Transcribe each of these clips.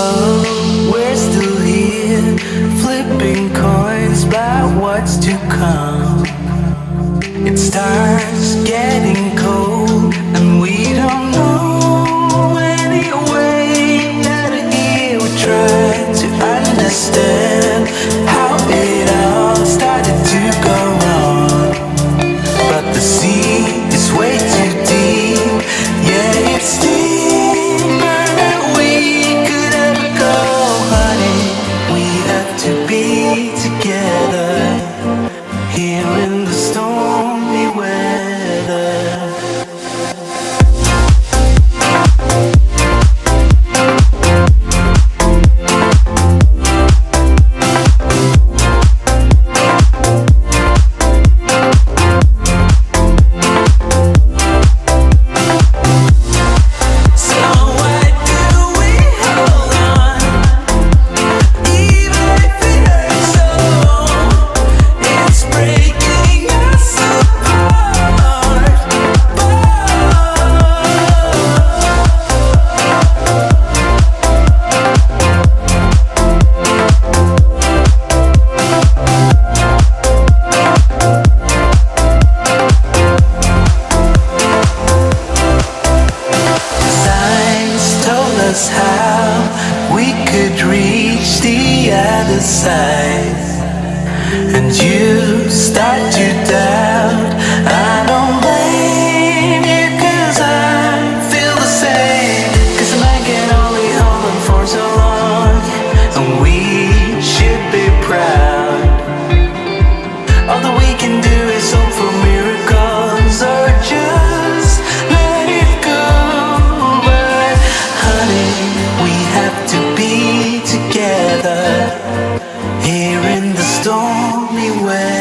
Oh, we're still here, flipping coins about what's to come. It starts getting cold, and we don't know any way out of here. We try to understand how it all started to go wrong, but the sea is way too deep. Yeah, it's deeper than we could ever go, honey. We have to be together here in the stormy weather. How we could reach the other side, and you start to doubt. I don't blame you, 'cause I feel the same. 'Cause a man can only hold on for so long, and we should be proud. All that we can do is hope for miracles, or just let it go. But honey, we have to be together here in the stormy weather.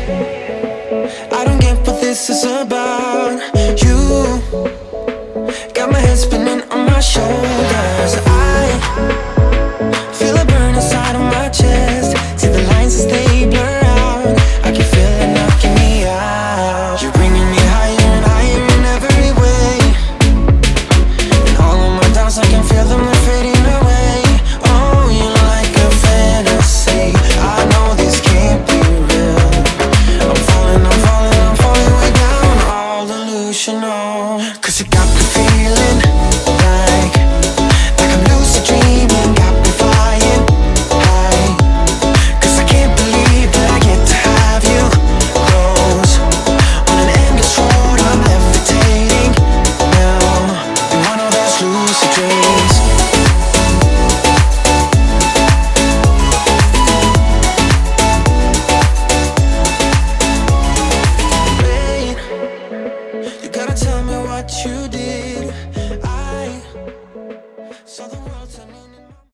I don't get what this is about. You got my head spinning on my shoulder.